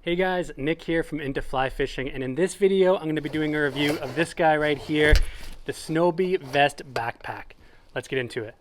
Hey guys, Nick here from Into Fly Fishing, and in this video I'm going to be doing a review of this guy right here, the Snowbee Vest Backpack. Let's get into it.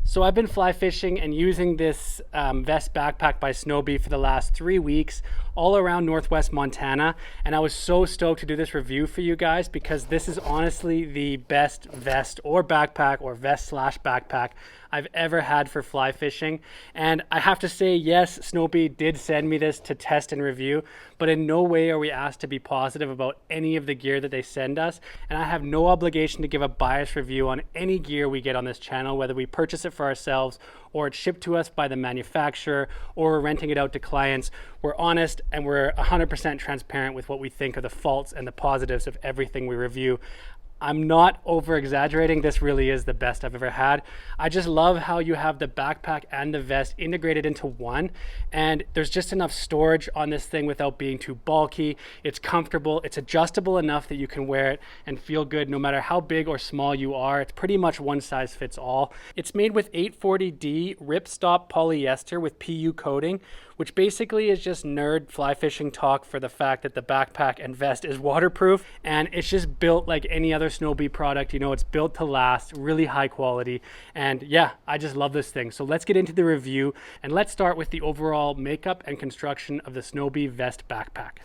So I've been fly fishing and using this vest backpack by Snowbee for the last 3 weeks all around Northwest Montana, and I was so stoked to do this review for you guys because this is honestly the best vest or backpack or vest/backpack I've ever had for fly fishing. And I have to say, yes, Snowbee did send me this to test and review, but in no way are we asked to be positive about any of the gear that they send us, and I have no obligation to give a biased review on any gear we get on this channel, whether we purchase it for ourselves or it's shipped to us by the manufacturer or we're renting it out to clients. We're honest and we're 100% transparent with what we think are the faults and the positives of everything we review. I'm not over exaggerating. This really is the best I've ever had. I just love how you have the backpack and the vest integrated into one, and there's just enough storage on this thing without being too bulky. It's comfortable, it's adjustable enough that you can wear it and feel good no matter how big or small you are. It's pretty much one size fits all. It's made with 840D ripstop polyester with PU coating, which basically is just nerd fly fishing talk for the fact that the backpack and vest is waterproof, and it's just built like any other Snowbee product. You know, it's built to last, really high quality, and yeah, I just love this thing. So let's get into the review, and let's start with the overall makeup and construction of the Snowbee vest backpack.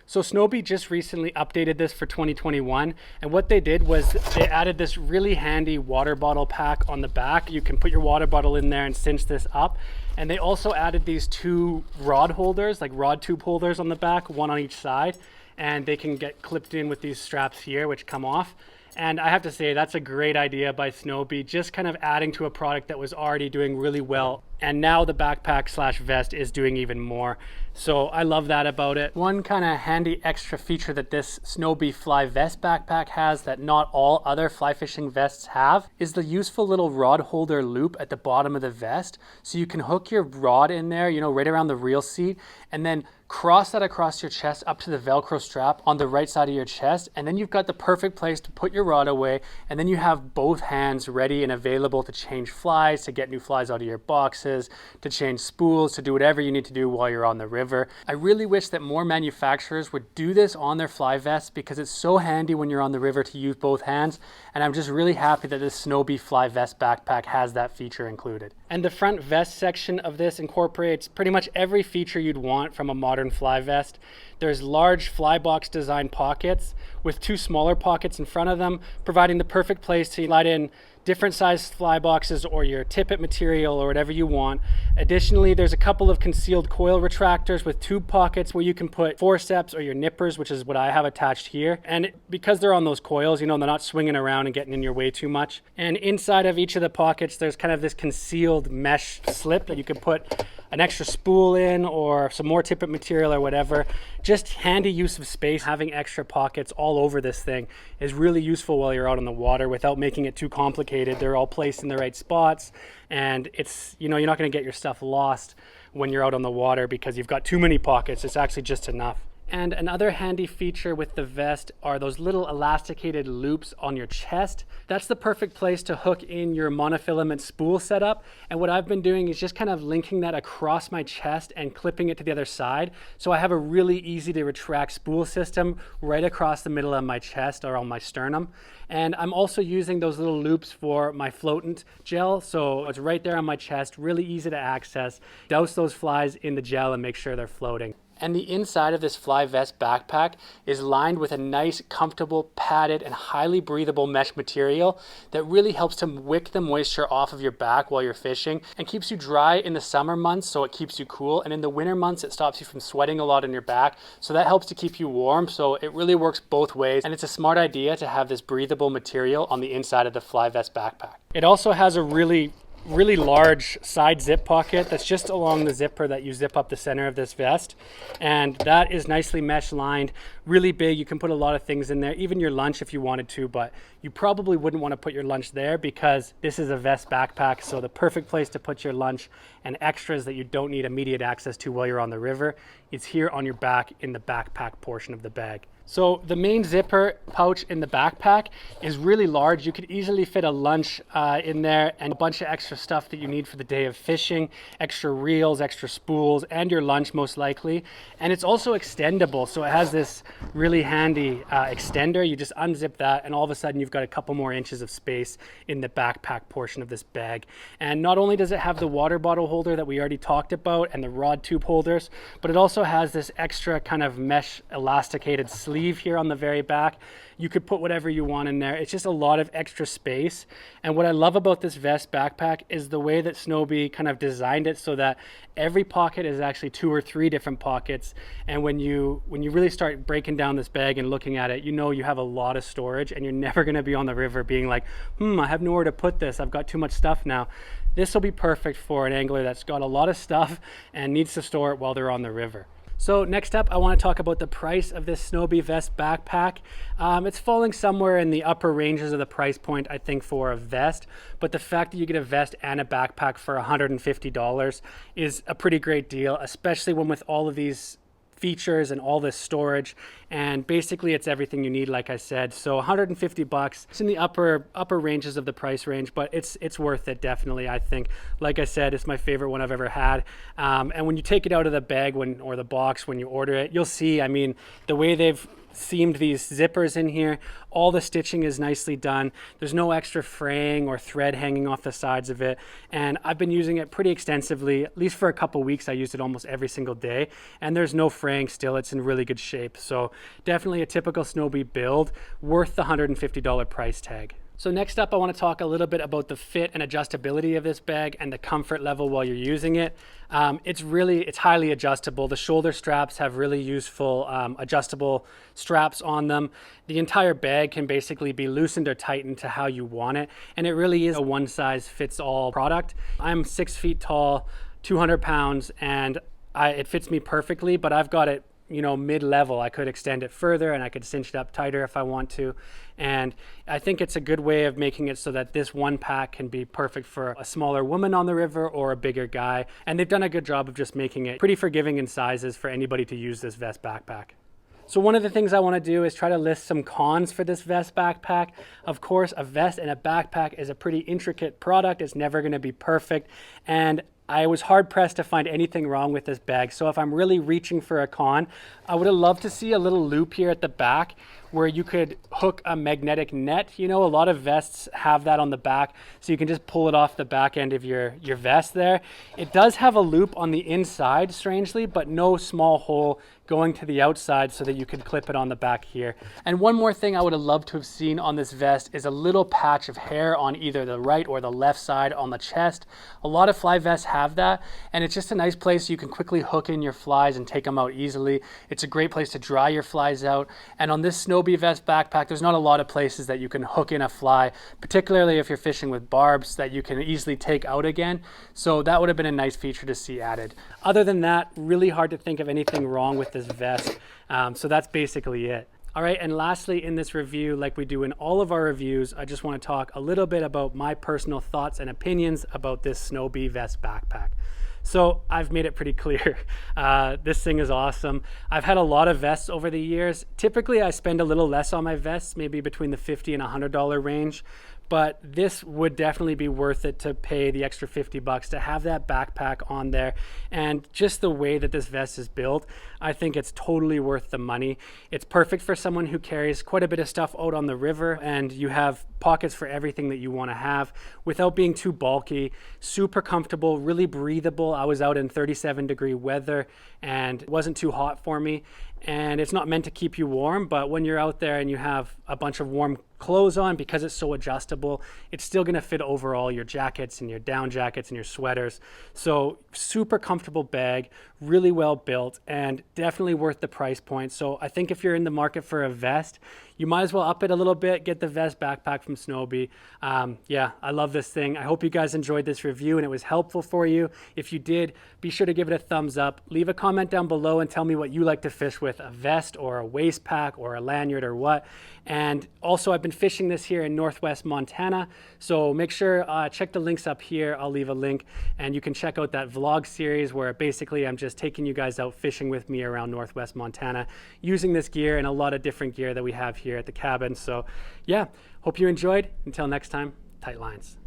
So Snowbee just recently updated this for 2021, and what they did was they added this really handy water bottle pack on the back. You can put your water bottle in there and cinch this up, and they also added these two rod holders, like rod tube holders on the back, one on each side, and they can get clipped in with these straps here which come off. And I have to say, that's a great idea by Snowbee, just kind of adding to a product that was already doing really well. And now the backpack/vest is doing even more. So I love that about it. One kind of handy extra feature that this Snowbee Fly Vest backpack has that not all other fly fishing vests have is the useful little rod holder loop at the bottom of the vest. So you can hook your rod in there, you know, right around the reel seat, and then cross that across your chest up to the Velcro strap on the right side of your chest, and then you've got the perfect place to put your rod away, and then you have both hands ready and available to change flies, to get new flies out of your boxes, to change spools, to do whatever you need to do while you're on the river. I really wish that more manufacturers would do this on their fly vests because it's so handy when you're on the river to use both hands, and I'm just really happy that this Snowbee Fly Vest backpack has that feature included. And the front vest section of this incorporates pretty much every feature you'd want from a modern fly vest. There's large fly box design pockets with two smaller pockets in front of them, providing the perfect place to slide in different sized fly boxes or your tippet material or whatever you want. Additionally, there's a couple of concealed coil retractors with tube pockets where you can put forceps or your nippers, which is what I have attached here. And because they're on those coils, you know, they're not swinging around and getting in your way too much. And inside of each of the pockets, there's kind of this concealed mesh slip that you can put an extra spool in or some more tippet material or whatever. Just handy use of space. Having extra pockets all over this thing is really useful while you're out on the water without making it too complicated. They're all placed in the right spots, and it's, you know, you're not going to get your stuff lost when you're out on the water because you've got too many pockets. It's actually just enough. And another handy feature with the vest are those little elasticated loops on your chest. That's the perfect place to hook in your monofilament spool setup. And what I've been doing is just kind of linking that across my chest and clipping it to the other side. So I have a really easy to retract spool system right across the middle of my chest or on my sternum. And I'm also using those little loops for my floatant gel. So it's right there on my chest, really easy to access. Douse those flies in the gel and make sure they're floating. And the inside of this fly vest backpack is lined with a nice, comfortable, padded, and highly breathable mesh material that really helps to wick the moisture off of your back while you're fishing and keeps you dry in the summer months, so it keeps you cool. And in the winter months, it stops you from sweating a lot in your back, so that helps to keep you warm. So it really works both ways, and it's a smart idea to have this breathable material on the inside of the fly vest backpack. It also has a really large side zip pocket that's just along the zipper that you zip up the center of this vest, and that is nicely mesh lined, really big. You can put a lot of things in there, even your lunch if you wanted to, but you probably wouldn't want to put your lunch there because this is a vest backpack. So the perfect place to put your lunch and extras that you don't need immediate access to while you're on the river is here on your back in the backpack portion of the bag. So the main zipper pouch in the backpack is really large. You could easily fit a lunch in there and a bunch of extra stuff that you need for the day of fishing, extra reels, extra spools, and your lunch most likely. And it's also extendable. So it has this really handy extender. You just unzip that and all of a sudden you've got a couple more inches of space in the backpack portion of this bag. And not only does it have the water bottle holder that we already talked about and the rod tube holders, but it also has this extra kind of mesh elasticated sleeve here on the very back. You could put whatever you want in there. It's just a lot of extra space. And what I love about this vest backpack is the way that Snowbee kind of designed it so that every pocket is actually 2 or 3 different pockets. And when you really start breaking down this bag and looking at it, you know you have a lot of storage and you're never going to be on the river being like, I have nowhere to put this. I've got too much stuff now. This will be perfect for an angler that's got a lot of stuff and needs to store it while they're on the river. So next up, I want to talk about the price of this Snowbee vest backpack. It's falling somewhere in the upper ranges of the price point, I think, for a vest. But the fact that you get a vest and a backpack for $150 is a pretty great deal, especially when with all of these features and all this storage, and basically it's everything you need, like I said. So 150 bucks. It's in the upper ranges of the price range, but it's worth it, definitely. I think, like I said, it's my favorite one I've ever had. And when you take it out of the bag or the box when you order it, you'll see, I mean, the way they've seamed these zippers in here, all the stitching is nicely done. There's no extra fraying or thread hanging off the sides of it, and I've been using it pretty extensively. At least for a couple weeks, I used it almost every single day, and there's no fraying still. It's in really good shape. So definitely a typical Snowbee build, worth the $150 price tag. So next up, I want to talk a little bit about the fit and adjustability of this bag and the comfort level while you're using it. It's highly adjustable. The shoulder straps have really useful adjustable straps on them. The entire bag can basically be loosened or tightened to how you want it. And it really is a one size fits all product. I'm 6 feet tall, 200 pounds, and it fits me perfectly, but I've got it mid-level. I could extend it further and I could cinch it up tighter if I want to. And I think it's a good way of making it so that this one pack can be perfect for a smaller woman on the river or a bigger guy. And they've done a good job of just making it pretty forgiving in sizes for anybody to use this vest backpack. So one of the things I want to do is try to list some cons for this vest backpack. Of course, a vest and a backpack is a pretty intricate product. It's never going to be perfect. And I was hard pressed to find anything wrong with this bag. So if I'm really reaching for a con, I would have loved to see a little loop here at the back where you could hook a magnetic net. A lot of vests have that on the back, so you can just pull it off the back end of your vest there. It does have a loop on the inside, strangely, but no small hole going to the outside so that you could clip it on the back here. And one more thing I would have loved to have seen on this vest is a little patch of hair on either the right or the left side on the chest. A lot of fly vests have that, and it's just a nice place you can quickly hook in your flies and take them out easily. It's a great place to dry your flies out. And on this Snowbee vest backpack, there's not a lot of places that you can hook in a fly, particularly if you're fishing with barbs that you can easily take out again. So that would have been a nice feature to see added. Other than that, really hard to think of anything wrong with this vest. So that's basically it. All right, and lastly in this review, like we do in all of our reviews, I just want to talk a little bit about my personal thoughts and opinions about this Snowbee vest backpack. So I've made it pretty clear. This thing is awesome. I've had a lot of vests over the years. Typically I spend a little less on my vests, maybe between the $50 and $100 range. But this would definitely be worth it to pay the extra 50 bucks to have that backpack on there. And just the way that this vest is built, I think it's totally worth the money. It's perfect for someone who carries quite a bit of stuff out on the river, and you have pockets for everything that you want to have without being too bulky. Super comfortable, really breathable. I was out in 37-degree weather and it wasn't too hot for me. And it's not meant to keep you warm, but when you're out there and you have a bunch of warm clothes on, because it's so adjustable, it's still going to fit over all your jackets and your down jackets and your sweaters. So super comfortable bag, really well built, and definitely worth the price point. So I think if you're in the market for a vest, you might as well up it a little bit, get the vest backpack from Snowbee. Yeah, I love this thing. I hope you guys enjoyed this review and it was helpful for you. If you did, be sure to give it a thumbs up. Leave a comment down below and tell me what you like to fish with, a vest or a waist pack or a lanyard or what. And also I've been been fishing this here in Northwest Montana. So make sure, check the links up here. I'll leave a link, and you can check out that vlog series where basically I'm just taking you guys out fishing with me around Northwest Montana using this gear and a lot of different gear that we have here at the cabin. So yeah, hope you enjoyed. Until next time, tight lines.